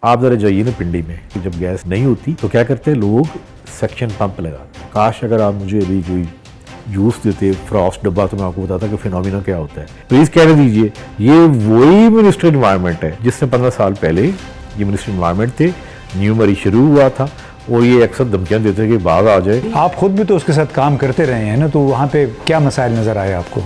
آپ ذرا جائیے نا پنڈی میں، جب گیس نہیں ہوتی تو کیا کرتے ہیں لوگ، سیکشن پمپ لگاتے ہیں. کاش اگر آپ مجھے ابھی کوئی جوس دیتے فراسٹ ڈبا تو میں آپ کو بتاتا کہ فینومینا کیا ہوتا ہے. پلیز کہنے دیجئے یہ وہی منسٹر انوائرمنٹ ہے جس نے 15 سال پہلے یہ منسٹر انوائرمنٹ تھے، نیو مری شروع ہوا تھا اور یہ اکثر دھمکیاں دیتے ہیں کہ باغ آ جائے. آپ خود بھی تو اس کے ساتھ کام کرتے رہے ہیں نا، تو وہاں پہ کیا مسائل نظر آئے آپ کو؟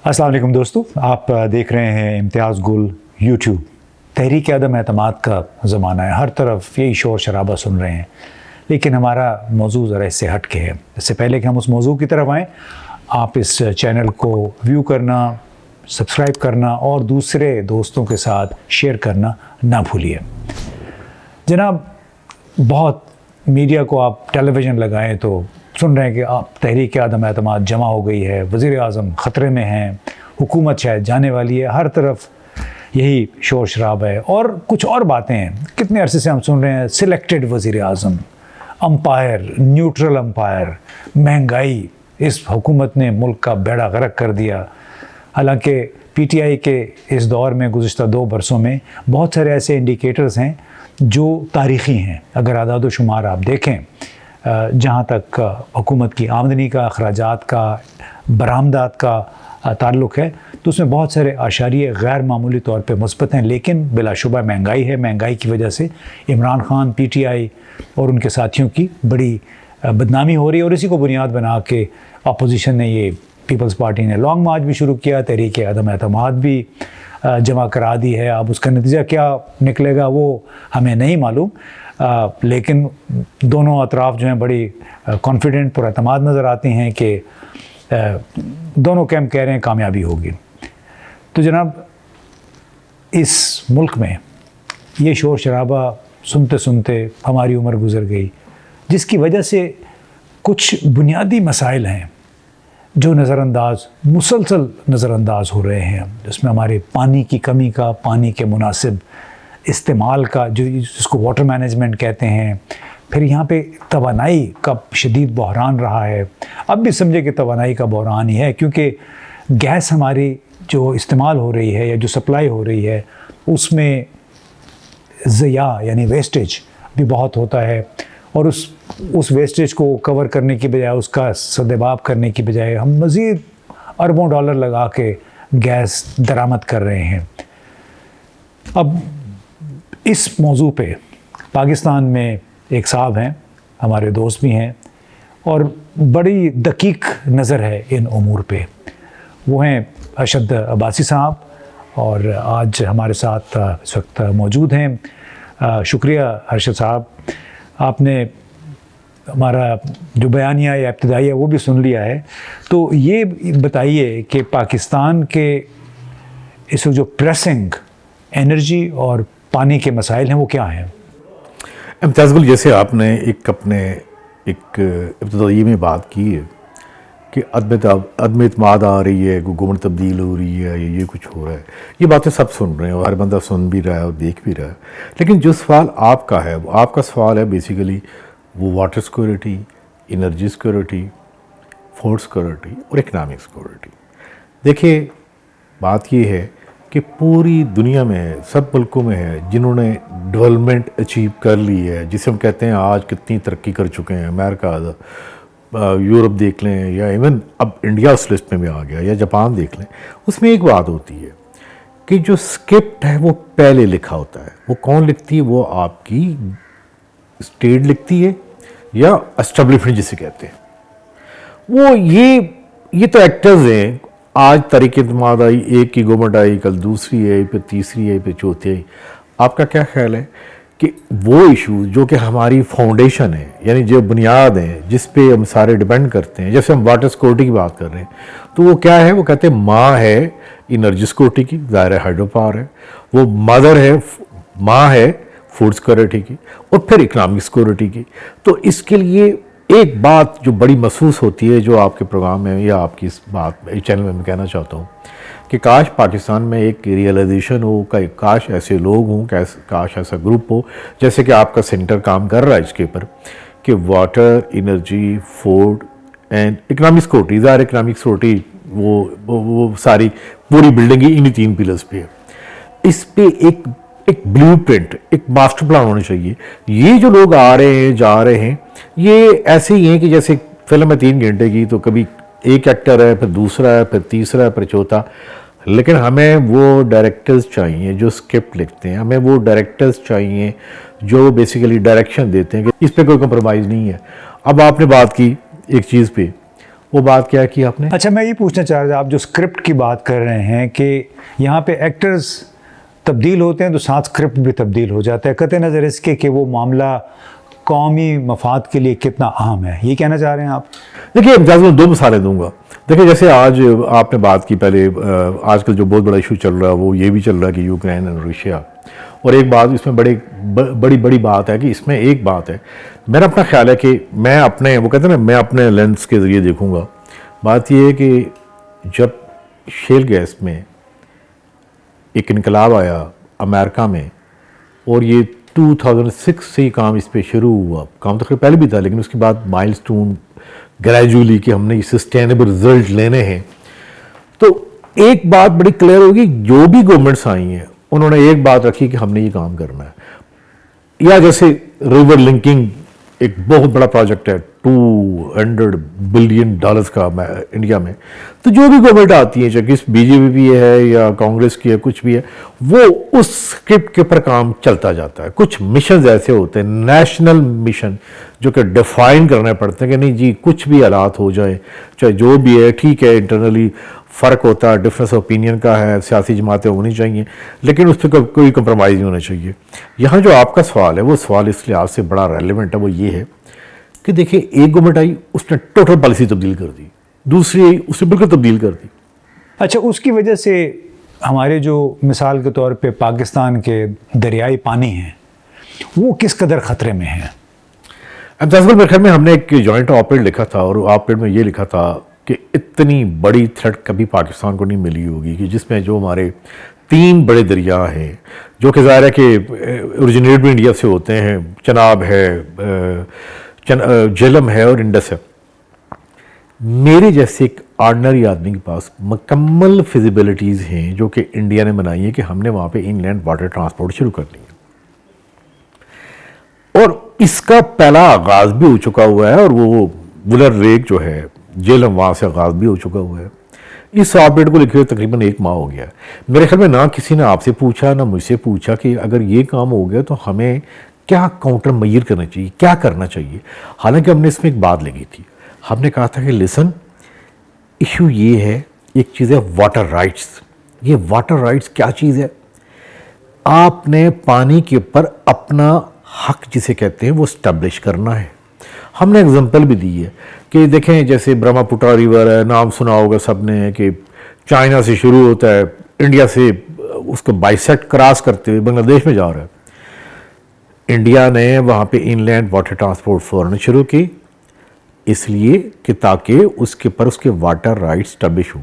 السلام علیکم دوستو، آپ دیکھ رہے ہیں امتیاز گل یوٹیوب. تحریک عدم اعتماد کا زمانہ ہے، ہر طرف یہی شور شرابہ سن رہے ہیں، لیکن ہمارا موضوع ذرا اس سے ہٹ کے ہے. اس سے پہلے کہ ہم اس موضوع کی طرف آئیں، آپ اس چینل کو ویو کرنا، سبسکرائب کرنا اور دوسرے دوستوں کے ساتھ شیئر کرنا نہ بھولیے. جناب، بہت میڈیا کو آپ ٹیلی ویژن لگائیں تو سن رہے ہیں کہ آپ تحریک عدم اعتماد جمع ہو گئی ہے، وزیر اعظم خطرے میں ہیں، حکومت شاید جانے والی ہے، ہر طرف یہی شور شراب ہے اور کچھ اور باتیں ہیں. کتنے عرصے سے ہم سن رہے ہیں سلیکٹڈ وزیر اعظم، امپائر، نیوٹرل امپائر، مہنگائی. اس حکومت نے ملک کا بیڑا غرق کر دیا. حالانکہ پی ٹی آئی کے اس دور میں گزشتہ 2 برسوں میں بہت سارے ایسے انڈیکیٹرز ہیں جو تاریخی ہیں. اگر اعداد و شمار آپ دیکھیں، جہاں تک حکومت کی آمدنی کا، اخراجات کا، برآمدات کا تعلق ہے، تو اس میں بہت سارے اشاریے غیر معمولی طور پہ مثبت ہیں. لیکن بلا شبہ مہنگائی ہے. مہنگائی کی وجہ سے Imran Khan, P T I اور ان کے ساتھیوں کی بڑی بدنامی ہو رہی ہے، اور اسی کو بنیاد بنا کے اپوزیشن نے، یہ پیپلز پارٹی نے لانگ مارچ بھی شروع کیا، تحریک عدم اعتماد بھی جمع کرا دی ہے. اب اس کا نتیجہ کیا نکلے گا وہ ہمیں نہیں معلوم، لیکن دونوں اطراف جو ہیں بڑی کانفیڈنٹ، پر اعتماد نظر آتے ہیں کہ دونوں کیمپ کہہ رہے ہیں کامیابی ہوگی. تو جناب، اس ملک میں یہ شور شرابہ سنتے سنتے ہماری عمر گزر گئی، جس کی وجہ سے کچھ بنیادی مسائل ہیں جو مسلسل نظر انداز ہو رہے ہیں. جس میں ہمارے پانی کی کمی کا، پانی کے مناسب استعمال کا، جس کو واٹر مینجمنٹ کہتے ہیں. پھر یہاں پہ توانائی کا شدید بحران رہا ہے. اب بھی سمجھے کہ توانائی کا بحران ہی ہے، کیونکہ گیس ہماری جو استعمال ہو رہی ہے یا جو سپلائی ہو رہی ہے، اس میں ضیاع یعنی ویسٹیج بھی بہت ہوتا ہے. اور اس ویسٹیج کو کور کرنے کی بجائے، اس کا سدباب کرنے کی بجائے، ہم مزید اربوں ڈالر لگا کے گیس درآمد کر رہے ہیں. اب اس موضوع پہ پاکستان میں ایک صاحب ہیں، ہمارے دوست بھی ہیں، اور بڑی دقیق نظر ہے ان امور پہ. وہ ہیں ارشد عباسی صاحب، اور آج ہمارے ساتھ اس وقت موجود ہیں. شکریہ ارشد صاحب، آپ نے ہمارا جو بیانیہ یا ابتدائیہ وہ بھی سن لیا ہے. تو یہ بتائیے کہ پاکستان کے اس وقت جو پریسنگ انرجی اور پانی کے مسائل ہیں وہ کیا ہیں؟ امتیاز گل، جیسے آپ نے ایک ابتدائی میں بات کی ہے کہ عدم اعتماد آ رہی ہے، گورنمنٹ تبدیل ہو رہی ہے، یہ کچھ ہو رہا ہے. یہ باتیں سب سن رہے ہیں اور ہر بندہ سن بھی رہا ہے اور دیکھ بھی رہا ہے. لیکن جو سوال آپ کا ہے، آپ کا سوال ہے بیسیکلی وہ water security, energy security, food security اور اکنامک سیکورٹی. دیکھیے، بات یہ ہے کہ پوری دنیا میں ہے، سب ملکوں میں ہے جنہوں نے ڈیولپمنٹ اچیو کر لی ہے، جسے ہم کہتے ہیں آج کتنی ترقی کر چکے ہیں. امریکہ، یورپ دیکھ لیں، یا ایون اب انڈیا اس لسٹ میں بھی آ گیا، یا جاپان دیکھ لیں. اس میں ایک بات ہوتی ہے کہ جو اسکرپٹ ہے وہ پہلے لکھا ہوتا ہے. وہ کون لکھتی ہے؟ وہ آپ کی اسٹیٹ لکھتی ہے، یا اسٹیبلشمنٹ جسے کہتے ہیں. وہ یہ تو ایکٹرز ہیں. آج تحریک اعتماد آئی، ایک کی گورنمنٹ آئی، کل دوسری آئی، پھر تیسری آئی، پھر چوتھی آئی. آپ کا کیا خیال ہے کہ وہ ایشوز جو کہ ہماری فاؤنڈیشن ہے، یعنی جو بنیاد ہے جس پہ ہم سارے ڈیپینڈ کرتے ہیں، جیسے ہم واٹر سیکورٹی کی بات کر رہے ہیں، تو وہ کیا ہے؟ وہ کہتے ہیں ماں ہے انرجی سیکورٹی کی، ظاہر ہے ہائیڈرو پاور ہے. وہ مدر ہے، ماں ہے فوڈ سیکورٹی کی، اور پھر اکنامک سیکورٹی کی. تو اس کے لیے ایک بات جو بڑی محسوس ہوتی ہے، جو آپ کے پروگرام میں یا آپ کی اس بات چینل میں کہنا چاہتا ہوں کہ کاش پاکستان میں ایک ریئلائزیشن ہو، کاش ایسے لوگ ہوں، کاش ایسا گروپ ہو، جیسے کہ آپ کا سینٹر کام کر رہا ہے اس کے اوپر، کہ water, energy, food and economic security. ظاہر اکنامک سیکورٹی وہ ساری پوری بلڈنگ ہی انہی 3 پلرز پہ ہے. اس پہ ایک بلیو پرنٹ، ایک ماسٹر پلان ہونا چاہیے. یہ جو لوگ آ رہے ہیں جا رہے ہیں یہ ایسے ہی ہیں کہ جیسے فلم ہے 3 گھنٹے کی، تو کبھی ایک ایکٹر ہے، پھر دوسرا ہے، پھر تیسرا ہے، پھر چوتھا. لیکن ہمیں وہ ڈائریکٹرز چاہیے جو اسکرپٹ لکھتے ہیں، ہمیں وہ ڈائریکٹرز چاہیے جو بیسیکلی ڈائریکشن دیتے ہیں کہ اس پہ کوئی کمپرومائز نہیں ہے. اب آپ نے بات کی ایک چیز پہ، وہ بات کیا کی آپ نے؟ اچھا، میں یہ پوچھنا چاہ رہا تھا، آپ جو اسکرپٹ کی بات کر رہے ہیں کہ یہاں پہ ایکٹرز تبدیل ہوتے ہیں تو ساتھ اسکرپٹ بھی تبدیل ہو جاتا ہے، قطع نظر اس کے کہ وہ معاملہ قومی مفاد کے لیے کتنا اہم ہے. یہ کہنا چاہ رہے ہیں آپ؟ دیکھیے امتیاز میں 2 مثالیں دوں گا. دیکھیں جیسے آج آپ نے بات کی پہلے، آج کل جو بہت بڑا ایشو چل رہا ہے وہ یہ بھی چل رہا ہے کہ یوکرین اور روشیا. اور ایک بات اس میں بڑی بات ہے کہ اس میں ایک بات ہے، میرا اپنا خیال ہے کہ میں اپنے، وہ کہتے ہیں نا، میں اپنے لینس کے ذریعے دیکھوں گا. بات یہ ہے کہ جب شیل گیس میں ایک انقلاب آیا امریکہ میں، اور یہ 2006 سے ہی کام اس پہ شروع ہوا. کام تو پہلے بھی تھا لیکن اس کے بعد مائل سٹون گریجولی کہ ہم نے یہ سسٹینیبل رزلٹ لینے ہیں. تو ایک بات بڑی کلیئر ہوگی، جو بھی گورنمنٹس آئی ہیں انہوں نے ایک بات رکھی کہ ہم نے یہ کام کرنا ہے. یا جیسے ریور لنکنگ ایک بہت بڑا پروجیکٹ ہے $200 بلین کا انڈیا میں. تو جو بھی گورنمنٹ آتی ہے، چاہے بی جے پی ہے یا کانگریس کی ہے، کچھ بھی ہے، وہ اس اسکرپٹ کے اوپر کام چلتا جاتا ہے. کچھ مشنز ایسے ہوتے ہیں نیشنل مشن جو کہ ڈیفائن کرنے پڑتے ہیں کہ نہیں جی کچھ بھی حالات ہو جائے، چاہے جو بھی ہے ٹھیک ہے، انٹرنلی فرق ہوتا ہے، ڈفرینس اوپینین کا ہے، سیاسی جماعتیں ہونی چاہیے، لیکن اس پہ کوئی کمپرومائز نہیں ہونا چاہیے. یہاں جو آپ کا سوال ہے وہ سوال اس لحاظ سے بڑا ریلیونٹ ہے. وہ یہ ہے کہ دیکھیں ایک گورنمنٹ آئی، اس نے ٹوٹل پالیسی تبدیل کر دی، دوسری آئی اس نے بالکل تبدیل کر دی. اچھا، اس کی وجہ سے ہمارے جو مثال کے طور پہ پاکستان کے دریائی پانی ہیں وہ کس قدر خطرے میں ہیں؟ میرے خیال میں ہم نے ایک جوائنٹ آپریٹ لکھا تھا، اور آپریٹ میں یہ لکھا تھا کہ اتنی بڑی تھریٹ کبھی پاکستان کو نہیں ملی ہوگی کہ جس میں جو ہمارے 3 بڑے دریا ہیں جو کہ ظاہر ہے کہ اوریجنیٹ بھی انڈیا سے ہوتے ہیں، چناب ہے، جہلم ہے اور انڈس ہے. میرے جیسے ایک آرڈنری آدمی کے پاس مکمل فیزیبلٹیز ہیں جو کہ انڈیا نے بنائی ہے کہ ہم نے وہاں پہ ان لینڈ واٹر ٹرانسپورٹ شروع کر دی ہے، اور اس کا پہلا آغاز بھی ہو چکا ہوا ہے. اور وہ ولر ریک جو ہے جہلم، وہاں سے آغاز بھی ہو چکا ہوا ہے. اس آپریٹ کو لکھے ہوئے تقریباً 1 ماہ ہو گیا ہے. میرے خیال میں نہ کسی نے آپ سے پوچھا نہ مجھ سے پوچھا کہ اگر یہ کام ہو گیا تو ہمیں کیا کاؤنٹر میئر کرنا چاہیے، کیا کرنا چاہیے. حالانکہ ہم نے اس میں ایک بات لگی تھی، ہم نے کہا تھا کہ لسن، ایشو یہ ہے، ایک چیز ہے واٹر رائٹس. یہ واٹر رائٹس کیا چیز ہے؟ آپ نے پانی کے اوپر اپنا حق جسے کہتے ہیں وہ اسٹیبلش کرنا ہے. ہم نے اگزامپل بھی دی ہے کہ دیکھیں جیسے برہما پٹرا ریور ہے، نام سنا ہوگا سب نے، کہ چائنا سے شروع ہوتا ہے، انڈیا سے اس کو بائیسیکٹ کراس کرتے ہوئے بنگلہ دیش میں جا رہا ہے. انڈیا نے وہاں پہ ان لینڈ واٹر ٹرانسپورٹ فوراً شروع کی، اس لیے کہ تاکہ اس کے پر اس کے واٹر رائٹ اسٹیبلش ہوں.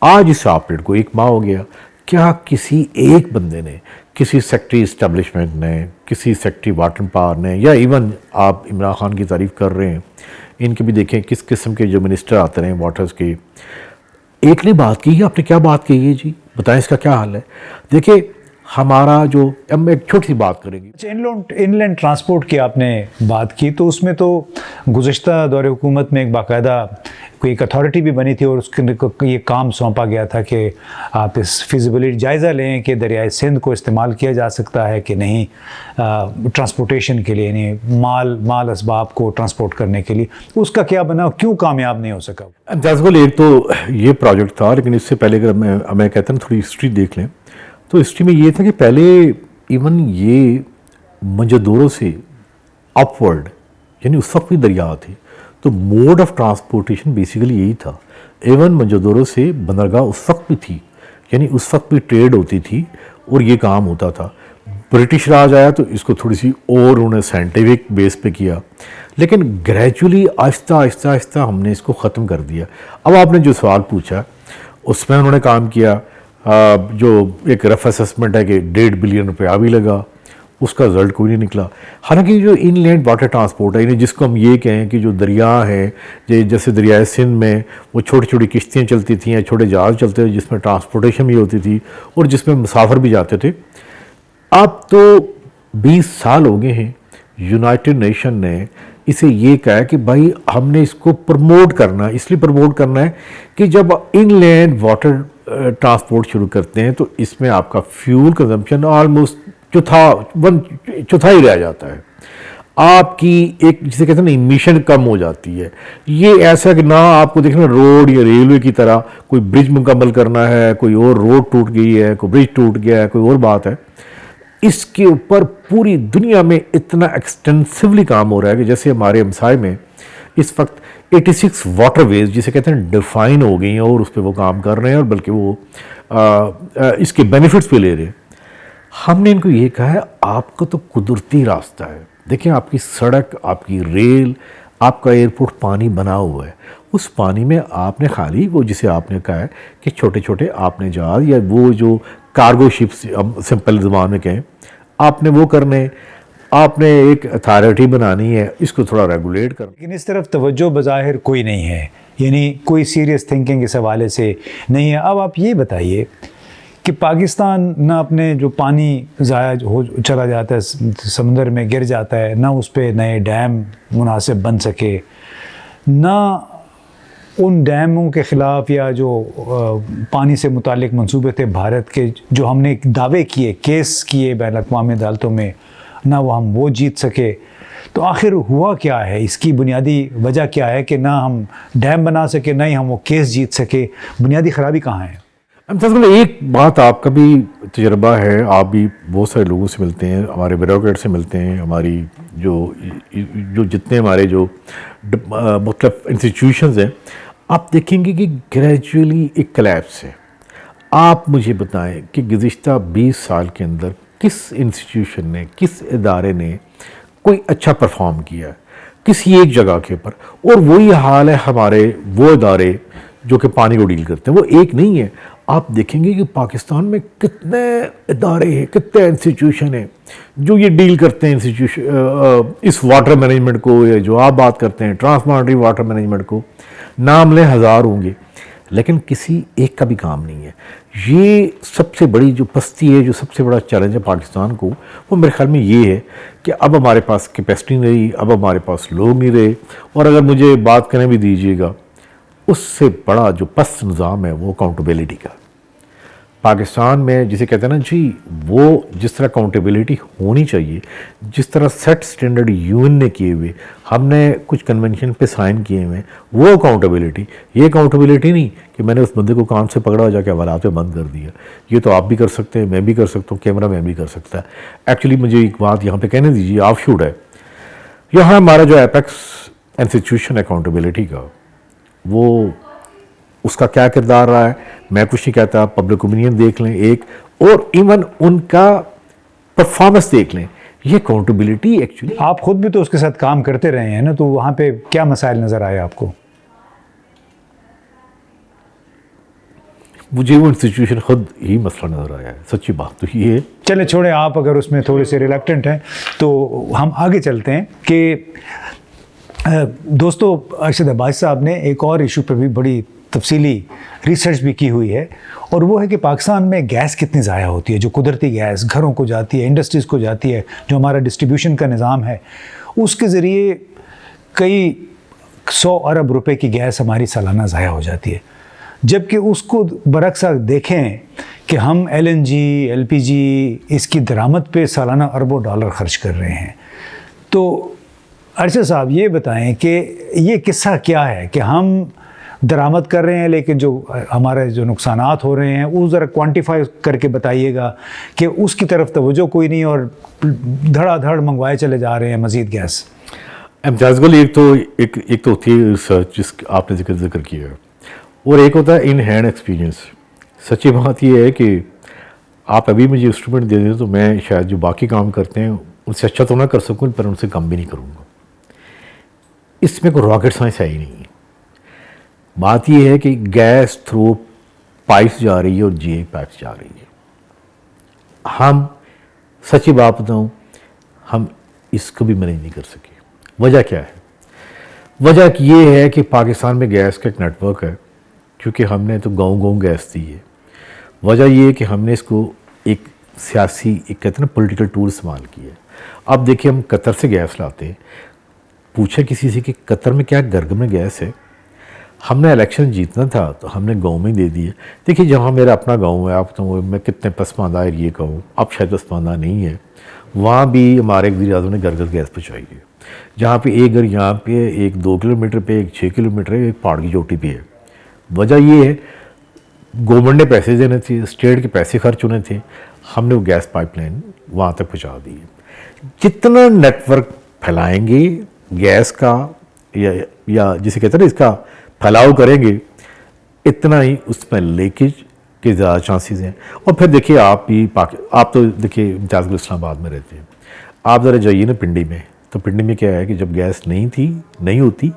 آج اس آپریٹ کو 1 ماہ ہو گیا، کیا کسی ایک بندے نے، کسی سیکٹری اسٹیبلشمنٹ نے، کسی سیکٹری واٹر پاور نے، یا ایون آپ عمران خان کی تعریف کر رہے ہیں، ان کے بھی دیکھیں کس قسم کے جو منسٹر آتے رہے ہیں واٹرز کے، ایک نے بات کی ہے. آپ نے کیا بات کی ہے جی؟ بتائیں اس کا کیا حل ہے. دیکھیں ہمارا جو، ہم ایک چھوٹی سی بات کریں گے. اچھا، ان لینڈ ٹرانسپورٹ کی آپ نے بات کی، تو اس میں تو گزشتہ دور حکومت میں ایک باقاعدہ کوئی ایک اتھارٹی بھی بنی تھی اور اس کے یہ کام سونپا گیا تھا کہ آپ اس فیزیبلٹی جائزہ لیں کہ دریائے سندھ کو استعمال کیا جا سکتا ہے کہ نہیں ٹرانسپورٹیشن کے لیے، یعنی مال اسباب کو ٹرانسپورٹ کرنے کے لیے. اس کا کیا بنا، کیوں کامیاب نہیں ہو سکا؟ ایک تو یہ پروجیکٹ تھا، لیکن اس سے پہلے اگر میں کہتا ہوں تھوڑی ہسٹری دیکھ لیں تو ہسٹری میں یہ تھا کہ پہلے ایون یہ منجدوروں سے اپ ورڈ، یعنی اس وقت بھی دریا تھے، تو موڈ آف ٹرانسپورٹیشن بیسیکلی یہی تھا. ایون منجدوروں سے بندرگاہ اس وقت بھی تھی، یعنی اس وقت بھی ٹریڈ ہوتی تھی اور یہ کام ہوتا تھا. برٹش راج آیا تو اس کو تھوڑی سی اور انہوں نے سائنٹیفک بیس پہ کیا، لیکن گریجولی آہستہ آہستہ آہستہ ہم نے اس کو ختم کر دیا. اب آپ نے جو سوال پوچھا اس میں انہوں نے کام کیا، جو ایک رف اسسمنٹ ہے کہ $1.5 بلین بھی لگا، اس کا رزلٹ کوئی نہیں نکلا. حالانکہ جو ان لینڈ واٹر ٹرانسپورٹ ہے، یعنی جس کو ہم یہ کہیں کہ جو دریا ہے، جیسے دریائے سندھ میں وہ چھوٹی چھوٹی کشتیاں چلتی تھیں یا چھوٹے جہاز چلتے تھے جس میں ٹرانسپورٹیشن بھی ہوتی تھی اور جس میں مسافر بھی جاتے تھے. اب تو 20 سال ہو گئے ہیں یونائٹڈ نیشن نے اسے یہ کہا ہے کہ بھائی ہم نے اس کو پروموٹ کرنا ہے. اس لیے پروموٹ کرنا ہے کہ جب ان لینڈ واٹر ٹرانسپورٹ شروع کرتے ہیں تو اس میں آپ کا فیول کنزمپشن آلموسٹ چوتھائی رہ جاتا ہے. آپ کی ایک جسے کہتے ہیں نا امیشن کم ہو جاتی ہے. یہ ایسا کہ نہ آپ کو دیکھنا روڈ یا ریلوے کی طرح کوئی برج مکمل کرنا ہے، کوئی اور روڈ ٹوٹ گئی ہے، کوئی برج ٹوٹ گیا ہے، کوئی اور بات ہے. اس کے اوپر پوری دنیا میں اتنا ایکسٹینسولی کام ہو رہا ہے کہ جیسے ہمارے ہمسائے میں اس وقت 86 واٹر ویز جسے کہتے ہیں ڈیفائن ہو گئی ہیں اور اس پہ وہ کام کر رہے ہیں اور بلکہ وہ اس کے بینیفٹس پہ لے رہے ہیں. ہم نے ان کو یہ کہا ہے آپ کا تو قدرتی راستہ ہے. دیکھیں آپ کی سڑک، آپ کی ریل، آپ کا ایئرپورٹ پانی بنا ہوا ہے. اس پانی میں آپ نے خالی وہ جسے آپ نے کہا ہے کہ چھوٹے چھوٹے آپ نے جہاز یا وہ جو کارگو شپس سمپل زبان میں کہیں آپ نے وہ کرنے، آپ نے ایک اتھارٹی بنانی ہے، اس کو تھوڑا ریگولیٹ کرنا. لیکن اس طرف توجہ بظاہر کوئی نہیں ہے، یعنی کوئی سیریس تھنکنگ اس حوالے سے نہیں ہے. اب آپ یہ بتائیے کہ پاکستان نہ اپنے جو پانی ضائع ہو چلا جاتا ہے، سمندر میں گر جاتا ہے، نہ اس پہ نئے ڈیم مناسب بن سکے، نہ ان ڈیموں کے خلاف یا جو پانی سے متعلق منصوبے تھے بھارت کے جو ہم نے دعوے کیے، کیس کیے بین الاقوامی عدالتوں میں، نہ ہم وہ جیت سکے. تو آخر ہوا کیا ہے؟ اس کی بنیادی وجہ کیا ہے کہ نہ ہم ڈیم بنا سکے، نہ ہی ہم وہ کیس جیت سکے؟ بنیادی خرابی کہاں ہے؟ ایک بات آپ کا بھی تجربہ ہے، آپ بھی بہت سارے لوگوں سے ملتے ہیں، ہمارے بیوروکریٹ سے ملتے ہیں، ہماری جو جتنے ہمارے جو مختلف انسٹیٹیوشنز ہیں، آپ دیکھیں گے کہ گریجولی ایک کلیپس ہے. آپ مجھے بتائیں کہ گزشتہ 20 سال کے اندر کس انسٹیٹیوشن نے، کس ادارے نے کوئی اچھا پرفارم کیا ہے کسی ایک جگہ کے اوپر؟ اور وہی حال ہے ہمارے وہ ادارے جو کہ پانی کو ڈیل کرتے ہیں، وہ ایک نہیں ہے. آپ دیکھیں گے کہ پاکستان میں کتنے ادارے ہیں، کتنے انسٹیٹیوشن ہیں جو یہ ڈیل کرتے ہیں اس واٹر مینجمنٹ کو، یا جو آپ بات کرتے ہیں ٹرانسپلانٹری واٹر مینجمنٹ کو. نام لیں ہزار ہوں گے لیکن کسی ایک کا بھی کام نہیں ہے. یہ سب سے بڑی جو پستی ہے، جو سب سے بڑا چیلنج ہے پاکستان کو، وہ میرے خیال میں یہ ہے کہ اب ہمارے پاس کیپیسٹی نہیں رہی، اب ہمارے پاس لوگ نہیں رہے. اور اگر مجھے بات کرنے بھی دیجیے گا، اس سے بڑا جو پست نظام ہے وہ اکاؤنٹیبلٹی کا. پاکستان میں جسے کہتے ہیں نا جی، وہ جس طرح اکاؤنٹیبلٹی ہونی چاہیے، جس طرح سیٹ سٹینڈرڈ یون نے کیے ہوئے، ہم نے کچھ کنونشن پہ سائن کیے ہوئے، وہ اکاؤنٹیبلٹی. یہ اکاؤنٹیبلٹی نہیں کہ میں نے اس بندے کو کام سے پکڑا جا کے حوالات پہ بند کر دیا. یہ تو آپ بھی کر سکتے ہیں، میں بھی کر سکتا ہوں، کیمرہ مین بھی کر سکتا ہے. ایکچولی مجھے ایک بات یہاں پہ کہنے دیجیے، آف شوٹ ہے. یہاں ہمارا جو ایپیکس انسٹیٹیوشن اکاؤنٹیبلٹی کا، وہ اس کا کیا کردار رہا ہے میں کچھ نہیں کہتا. پبلک اوپینین دیکھ لیں ایک، اور ایون ان کا پرفارمنس دیکھ لیں. یہ اکاؤنٹیبلٹی ایکچولی، آپ خود بھی تو اس کے ساتھ کام کرتے رہے ہیں نا، تو وہاں پہ کیا مسائل نظر آئے آپ کو؟ مجھے وہ انسٹیٹیوشن خود ہی مسئلہ نظر آیا ہے. سچی بات تو یہ ہے. چلے چھوڑیں، آپ اگر اس میں تھوڑے سے ریلیکٹنٹ ہیں تو ہم آگے چلتے ہیں کہ دوستو، ارشد عباسی صاحب نے ایک اور ایشو پہ بھی بڑی تفصیلی ریسرچ بھی کی ہوئی ہے، اور وہ ہے کہ پاکستان میں گیس کتنی ضائع ہوتی ہے، جو قدرتی گیس گھروں کو جاتی ہے، انڈسٹریز کو جاتی ہے، جو ہمارا ڈسٹریبیوشن کا نظام ہے، اس کے ذریعے کئی 100 ارب روپے کی گیس ہماری سالانہ ضائع ہو جاتی ہے. جبکہ اس کو برعکس دیکھیں کہ ہم LNG LPG اس کی درآمد پہ سالانہ اربوں ڈالر خرچ کر رہے ہیں. تو ارشد صاحب یہ بتائیں کہ یہ قصہ کیا ہے کہ ہم درآمد کر رہے ہیں لیکن جو ہمارے جو نقصانات ہو رہے ہیں وہ ذرا کوانٹیفائی کر کے بتائیے گا کہ اس کی طرف توجہ کوئی نہیں اور دھڑا دھڑ منگوائے چلے جا رہے ہیں مزید گیس. امتیاز گل، ایک تو ہوتی ہے ریسرچ جس آپ نے ذکر کیا ہے، اور ایک ہوتا ہے ان ہینڈ ایکسپیرینس. سچی بات یہ ہے کہ آپ ابھی مجھے انسٹرومنٹ دے دیں تو میں شاید جو باقی کام کرتے ہیں ان سے اچھا تو نہ کر سکوں، پر ان سے کم بھی نہیں کروں گا. اس میں کوئی راکٹ سائنس ہے ہی نہیں. بات یہ ہے کہ گیس تھرو پائپس جا رہی ہے اور GI پائپس جا رہی ہے. ہم سچی بات بتاؤں ہم اس کو بھی مینیج نہیں کر سکے. وجہ کیا ہے؟ وجہ یہ ہے کہ پاکستان میں گیس کا ایک نیٹ ورک ہے، کیونکہ ہم نے تو گاؤں گیس دی ہے. وجہ یہ ہے کہ ہم نے اس کو ایک سیاسی، ایک کہتے ہیں نا پولیٹیکل ٹول استعمال کیا ہے. اب دیکھیں ہم قطر سے گیس لاتے ہیں، پوچھیں کسی سے کہ قطر میں کیا گرگ میں گیس ہے؟ ہم نے الیکشن جیتنا تھا تو ہم نے گاؤں میں دے دیے. دیکھیے جہاں میرا اپنا گاؤں ہے، آپ تو میں کتنے پسماندہ ایریے کا ہوں، اب شاید پسماندہ نہیں ہے، وہاں بھی ہمارے وزیر اعظم نے گھر گھر گیس پہنچائی ہے. جہاں پہ ایک گھر یہاں پہ ایک 2 کلومیٹر پہ، ایک 6 کلومیٹر ہے، ایک پہاڑ کی چوٹی پہ ہے. وجہ یہ ہے گورنمنٹ نے پیسے دینے تھے، اسٹیٹ کے پیسے خرچ ہونے تھے، ہم نے وہ گیس پائپ لائن وہاں تک پہنچا دی ہے. جتنا نیٹ ورک پھیلائیں گے گیس کا یا جسے کہتے ہیں نا اس کا پھیلاؤ کریں گے، اتنا ہی اس میں لیکیج کے زیادہ چانسز ہیں. اور پھر دیکھیے آپ تو دیکھیے امتیاز گل اسلام آباد میں رہتے ہیں، آپ ذرا جائیے نا پنڈی میں، تو پنڈی میں کیا ہے کہ جب گیس نہیں ہوتی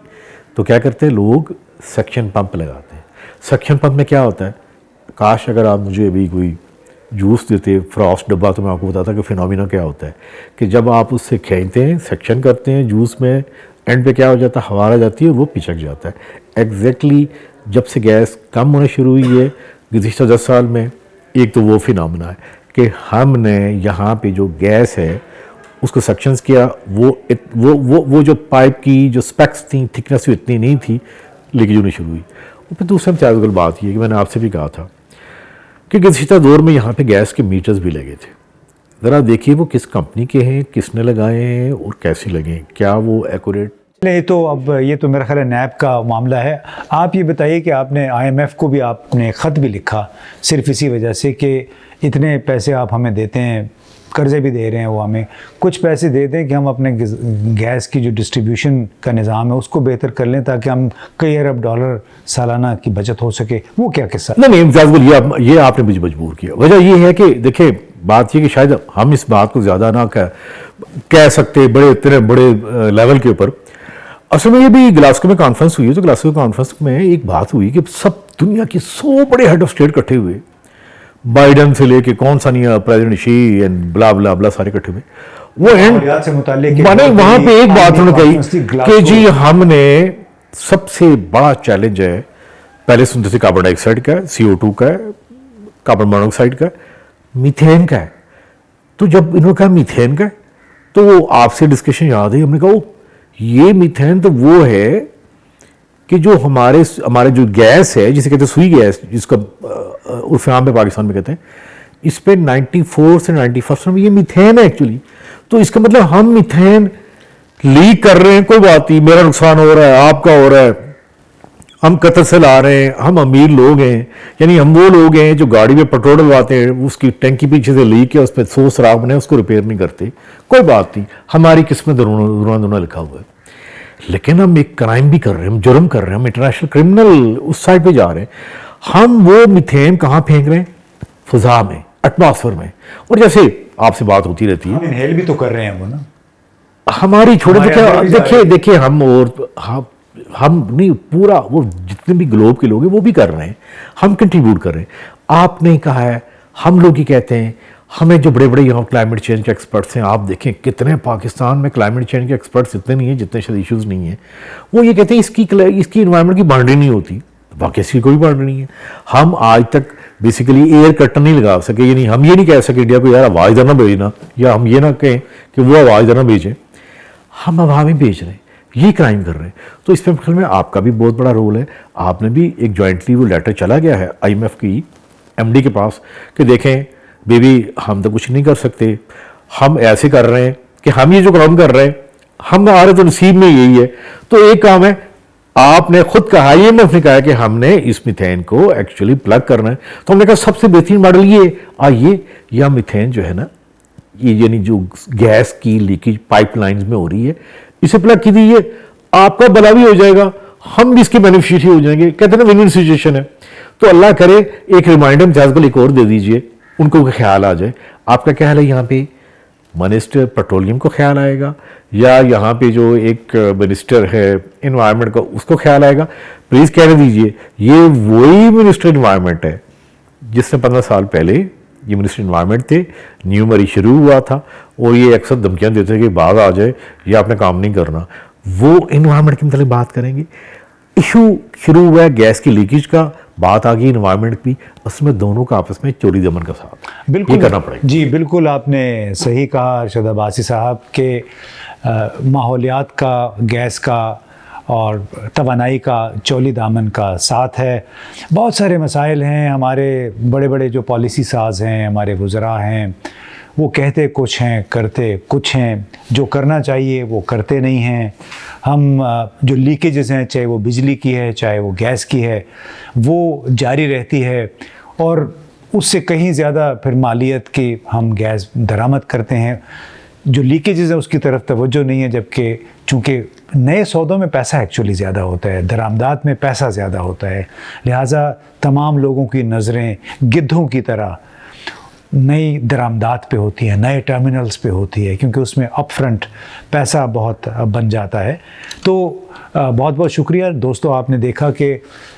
تو کیا کرتے ہیں لوگ؟ سیکشن پمپ لگاتے ہیں. سیکشن پمپ میں کیا ہوتا ہے؟ کاش اگر آپ مجھے ابھی کوئی جوس دیتے فراسٹ ڈبہ تو میں آپ کو بتاتا کہ فینومینا کیا ہوتا ہے کہ جب آپ اس سے کھینچتے ہیں، سیکشن کرتے ہیں جوس میں، اینڈ پہ کیا ہو جاتا ہے؟ ہوا آ جاتی ہے، وہ پچک جاتا ہے. ایگزیکٹلی جب سے گیس کم ہونا شروع ہوئی ہے گزشتہ 10 سال میں، ایک تو وہ فینومینا ہے کہ ہم نے یہاں پہ جو گیس ہے اس کو سیکشنز کیا، وہ جو پائپ کی جو سپیکس تھیں، تھکنس اتنی نہیں تھی، لیکن ہونی شروع ہوئی. اور پھر دوسرا امتیاز گل بات یہ ہے کہ میں نے آپ سے بھی کہا تھا کہ گزشتہ دور میں یہاں پہ گیس کے میٹرز بھی لگے تھے. ذرا دیکھیے وہ کس کمپنی کے ہیں، کس نے لگائے ہیں اور کیسے لگے ہیں، کیا وہ ایکوریٹ؟ نہیں تو اب یہ تو میرا خیال ہے نیب کا معاملہ ہے. آپ یہ بتائیے کہ آپ نے IMF کو بھی آپ نے خط بھی لکھا صرف اسی وجہ سے کہ اتنے پیسے آپ ہمیں دیتے ہیں، قرضے بھی دے رہے ہیں، وہ ہمیں کچھ پیسے دے دیں کہ ہم اپنے گیس کی جو ڈسٹریبیوشن کا نظام ہے اس کو بہتر کر لیں تاکہ ہم کئی ارب ڈالر سالانہ کی بچت ہو سکے. وہ کیا قصہ؟ نہیں امتیاز گل، یہ آپ نے مجھے مجبور کیا. وجہ یہ ہے کہ دیکھیں بات یہ کہ شاید ہم اس بات کو زیادہ نہ کہہ سکتے اتنے بڑے لیول کے اوپر. اصل میں یہ بھی گلاسکو میں کانفرنس ہوئی ہے، تو گلاسکو کانفرنس میں ایک بات ہوئی کہ سب دنیا کے 100 بڑے ہیڈ آف اسٹیٹ کٹھے ہوئے، بائیڈن سے لے کے کون سا نہیں، پریزیڈنٹ شی اینڈ بلا بلا بلا سارے کٹھے ہوئے. وہ وہاں پہ ایک بات انہوں نے کہی کہ جی ہم نے سب سے بڑا چیلنج ہے، پہلے سنتے تھے کاربن ڈائی آکسائڈ کا ہے، CO2 کا ہے، کاربن مونو آکسائڈ کا ہے، میتھین کا ہے. تو جب انہوں نے کہا میتھین کا ہے تو وہ آپ سے ڈسکشن یاد ہے، ہم نے کہا یہ میتھین تو وہ ہے کہ جو ہمارے جو گیس ہے جسے کہتے ہیں سوئی گیس، جس کا عرف عام میں پاکستان میں کہتے ہیں، اس پہ 94 سے 95% میں یہ میتھین ہے ایکچولی. تو اس کا مطلب ہم میتھین لیک کر رہے ہیں، کوئی بات نہیں، میرا نقصان ہو رہا ہے، آپ کا ہو رہا ہے، ہم قطر سے لا رہے ہیں، ہم امیر لوگ ہیں، یعنی ہم وہ لوگ ہیں جو گاڑی میں پیٹرول ڈلواتے ہیں، اس کی ٹینکی پیچھے سے لیک ہے، اس پہ 100 سراغ بنے، اس کو ریپیئر نہیں کرتے، کوئی بات نہیں، ہماری قسمت دونوں لکھا ہوا ہے. لیکن ہم ایک کرائم بھی کر رہے ہیں، ہم جرم کر رہے ہیں، ہم انٹرنیشنل کرمنل اس سائڈ پہ جا رہے ہیں. ہم وہ میتھین کہاں پھینک رہے ہیں؟ فضا میں، ایٹماسفیئر میں. اور جیسے آپ سے بات ہوتی رہتی ہے، انہیل بھی تو کر رہے ہیں وہ نا، ہماری چھوڑے دیکھیں ہم نہیں، پورا وہ جتنے بھی گلوب کے لوگ ہیں وہ بھی کر رہے ہیں، ہم کنٹریبیوٹ کر رہے ہیں. آپ نے کہا ہے، ہم لوگ ہی کہتے ہیں، ہمیں جو بڑے بڑے یہاں کلائمیٹ چینج کے ایکسپرٹس ہیں، آپ دیکھیں کتنے پاکستان میں کلائمیٹ چینج کے ایکسپرٹس اتنے نہیں ہیں جتنے شاید ایشوز نہیں ہیں. وہ یہ کہتے ہیں اس کی انوائرمنٹ کی باؤنڈری نہیں ہوتی، باقی اس کی کوئی باؤنڈری نہیں ہے. ہم آج تک بیسیکلی ایئر کرٹن نہیں لگا سکے، یعنی ہم یہ نہیں کہہ سکے انڈیا کو یار آواز ادھر نہ بھیجنا، یا ہم یہ نہ کہیں کہ وہ آواز ادھر نہ بھیجیں. ہم ہوا میں بھیج رہے ہیں، یہ کرائم کر رہے ہیں. تو اس میں آپ کا بھی بہت بڑا رول ہے. آپ نے بھی ایک جوائنٹلی وہ لیٹر چلا گیا ہے IMF کی MD کے پاس کہ دیکھیں بیبی ہم تو کچھ نہیں کر سکتے، ہم ایسے کر رہے ہیں کہ ہم یہ جو کام کر رہے ہیں ہمارے تو نصیب میں یہی ہے. تو ایک کام ہے، آپ نے خود کہا، IMF نے کہا کہ ہم نے اس میتھین کو ایکچولی پلگ کرنا ہے. تو ہم نے کہا سب سے بہترین ماڈل یہ میتھین جو ہے نا، یہ یعنی جو گیس کی لیکیج پائپ لائنز میں ہو رہی ہے، اسے پلگ کی دیجیے، آپ کا بھلا بھی ہو جائے گا، ہم بھی اس کے بینیفیشری ہو جائیں گے. کہتے ہیں نا ون ون سچویشن ہے. تو اللہ کرے ایک ریمائنڈر امتیاز کو ایک اور دے دیجئے، ان کو خیال آ جائے. آپ کا کیا حال ہے؟ یہاں پہ منسٹر پیٹرولیم کو خیال آئے گا، یا یہاں پہ جو ایک منسٹر ہے انوائرمنٹ کا اس کو خیال آئے گا؟ پلیز کہہ دیجئے یہ وہی منسٹر انوائرمنٹ ہے جس نے 15 سال پہلے یہ منسٹر انوائرمنٹ تھے, نیو مری شروع ہوا تھا, اور یہ اکثر دھمکیاں دیتے ہیں کہ بعد آ جائے یا آپ نے کام نہیں کرنا. وہ انوائرمنٹ کے متعلق بات کریں گے. ایشو شروع ہوا ہے گیس کی لیکیج کا, بات آ گئی انوائرمنٹ کی, اس میں دونوں کا آپس میں چوری دمن کا ساتھ بالکل یہ کرنا پڑے گا. جی بالکل آپ نے صحیح کہا ارشد عباسی صاحب کہ ماحولیات کا, گیس کا اور توانائی کا چولی دامن کا ساتھ ہے. بہت سارے مسائل ہیں. ہمارے بڑے بڑے جو پالیسی ساز ہیں, ہمارے وزراء ہیں, وہ کہتے کچھ ہیں کرتے کچھ ہیں. جو کرنا چاہیے وہ کرتے نہیں ہیں. ہم جو لیکیجز ہیں, چاہے وہ بجلی کی ہے چاہے وہ گیس کی ہے, وہ جاری رہتی ہے, اور اس سے کہیں زیادہ پھر مالیت کی ہم گیس درآمد کرتے ہیں. جو لیکیجز ہیں اس کی طرف توجہ نہیں ہے, جبکہ چونکہ نئے سودوں میں پیسہ ایکچولی زیادہ ہوتا ہے, درآمدات میں پیسہ زیادہ ہوتا ہے, لہٰذا تمام لوگوں کی نظریں گدھوں کی طرح نئی درآمدات پہ ہوتی ہیں, نئے ٹرمینلز پہ ہوتی ہے, کیونکہ اس میں اپ فرنٹ پیسہ بہت بن جاتا ہے. تو بہت بہت شکریہ دوستو. آپ نے دیکھا کہ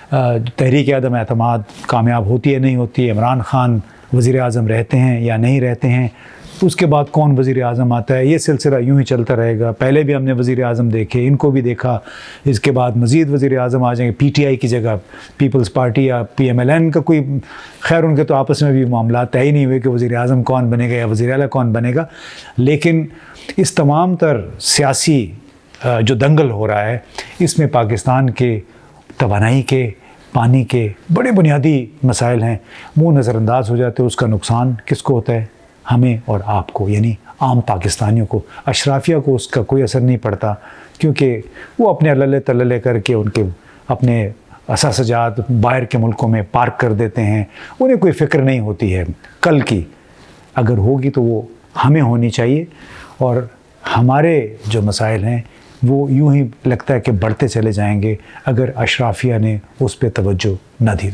تحریک عدم اعتماد کامیاب ہوتی ہے نہیں ہوتی ہے, عمران خان وزیر اعظم رہتے ہیں یا نہیں رہتے ہیں, اس کے بعد کون وزیر اعظم آتا ہے, یہ سلسلہ یوں ہی چلتا رہے گا. پہلے بھی ہم نے وزیر اعظم دیکھے, ان کو بھی دیکھا, اس کے بعد مزید وزیر اعظم آ جائیں گے پی ٹی آئی کی جگہ, پیپلز پارٹی یا پی ایم ایل این کا کوئی, خیر ان کے تو آپس میں بھی معاملات طے ہی نہیں ہوئے کہ وزیر اعظم کون بنے گا یا وزیر اعلیٰ کون بنے گا. لیکن اس تمام تر سیاسی جو دنگل ہو رہا ہے, اس میں پاکستان کے توانائی کے, پانی کے بڑے بنیادی مسائل ہیں, وہ نظر انداز ہو جاتے. اس کا نقصان کس کو ہوتا ہے؟ ہمیں اور آپ کو, یعنی عام پاکستانیوں کو. اشرافیہ کو اس کا کوئی اثر نہیں پڑتا, کیونکہ وہ اپنے اللہ تللے کر کے ان کے اپنے اثاثجات باہر کے ملکوں میں پارک کر دیتے ہیں. انہیں کوئی فکر نہیں ہوتی ہے کل کی, اگر ہوگی تو وہ ہمیں ہونی چاہیے. اور ہمارے جو مسائل ہیں وہ یوں ہی لگتا ہے کہ بڑھتے چلے جائیں گے اگر اشرافیہ نے اس پہ توجہ نہ دی.